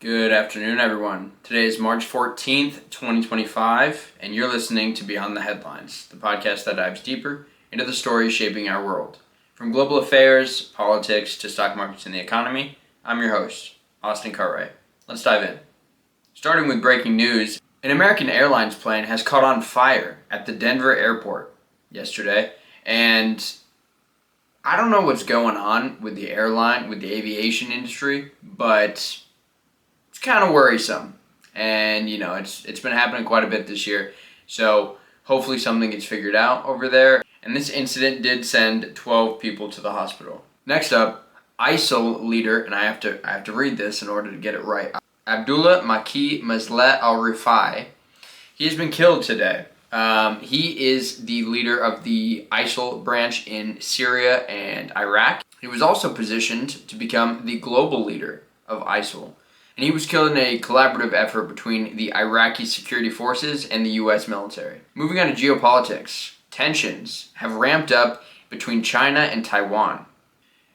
Good afternoon, everyone. Today is March 14th, 2025, and you're listening to Beyond the Headlines, the podcast that dives deeper into the stories shaping our world. From global affairs, politics, to stock markets and the economy, I'm your host, Austin Cartwright. Let's dive in. Starting with breaking news, an American Airlines plane has caught on fire at the Denver airport yesterday, and I don't know what's going on with the aviation industry, but it's kind of worrisome. And, it's been happening quite a bit this year. So hopefully something gets figured out over there. And this incident did send 12 people to the hospital. Next up, ISIL leader, and I have to read this in order to get it right. Abdullah Maki Mazlet al-Rifai. He has been killed today. He is the leader of the ISIL branch in Syria and Iraq. He was also positioned to become the global leader of ISIL. And he was killed in a collaborative effort between the Iraqi security forces and the U.S. military. Moving on to geopolitics, tensions have ramped up between China and Taiwan.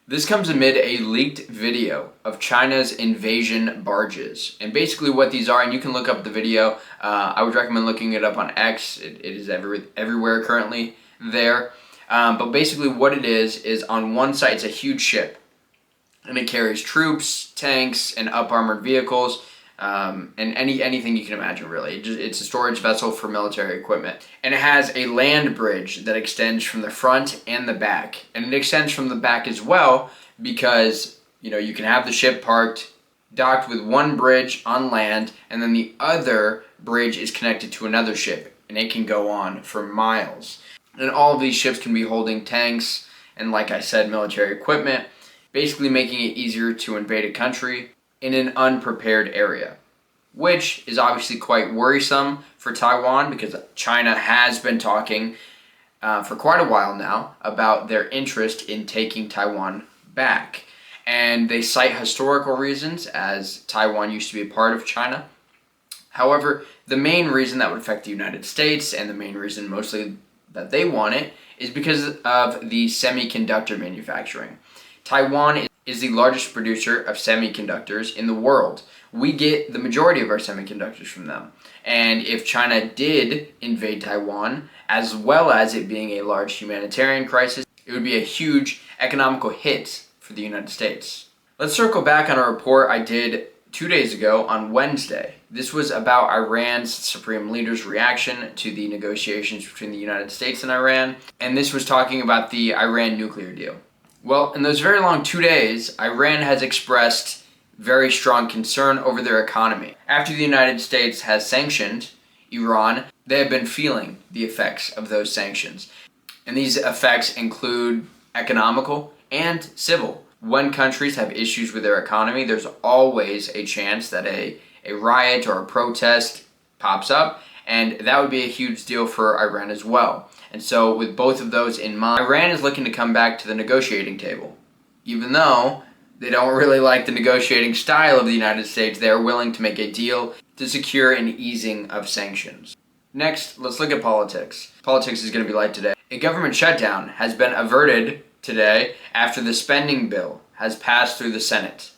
This comes amid a leaked video of China's invasion barges. And basically what these are, and you can look up the video, I would recommend looking it up on X. It is everywhere currently there. But basically what it is on one side, it's a huge ship. And it carries troops, tanks, and up-armored vehicles, and anything you can imagine, really. It's a storage vessel for military equipment. And it has a land bridge that extends from the front and the back. And it extends from the back as well because, you can have the ship parked, docked with one bridge on land, and then the other bridge is connected to another ship, and it can go on for miles. And all of these ships can be holding tanks and, like I said, military equipment, basically making it easier to invade a country in an unprepared area, which is obviously quite worrisome for Taiwan because China has been talking for quite a while now about their interest in taking Taiwan back. And they cite historical reasons, as Taiwan used to be a part of China. However, the main reason that would affect the United States, and the main reason mostly that they want it, is because of the semiconductor manufacturing. Taiwan is the largest producer of semiconductors in the world. We get the majority of our semiconductors from them. And if China did invade Taiwan, as well as it being a large humanitarian crisis, it would be a huge economical hit for the United States. Let's circle back on a report I did 2 days ago on Wednesday. This was about Iran's supreme leader's reaction to the negotiations between the United States and Iran. And this was talking about the Iran nuclear deal. Well, in those very long 2 days, Iran has expressed very strong concern over their economy. After the United States has sanctioned Iran, they have been feeling the effects of those sanctions. And these effects include economical and civil. When countries have issues with their economy, there's always a chance that a riot or a protest pops up, and that would be a huge deal for Iran as well. And so with both of those in mind, Iran is looking to come back to the negotiating table. Even though they don't really like the negotiating style of the United States, they are willing to make a deal to secure an easing of sanctions. Next, let's look at politics. Politics is going to be light today. A government shutdown has been averted today after the spending bill has passed through the Senate.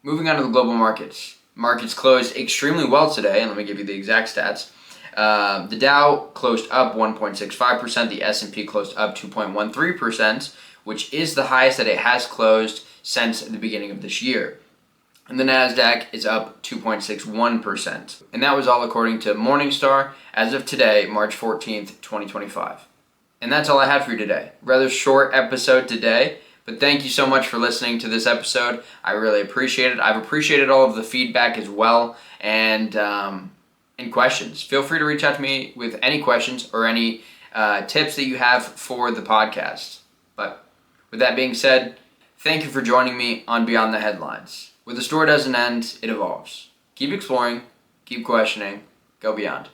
Moving on to the global markets. Markets closed extremely well today, and let me give you the exact stats. The Dow closed up 1.65%, the S&P closed up 2.13%, which is the highest that it has closed since the beginning of this year. And the Nasdaq is up 2.61%. And that was all according to Morningstar as of today, March 14th, 2025. And that's all I had for you today. Rather short episode today, but thank you so much for listening to this episode. I really appreciate it. I've appreciated all of the feedback as well, and questions. Feel free to reach out to me with any questions or any tips that you have for the podcast. But with that being said, thank you for joining me on Beyond the Headlines. Where the story doesn't end, it evolves. Keep exploring, keep questioning, go beyond.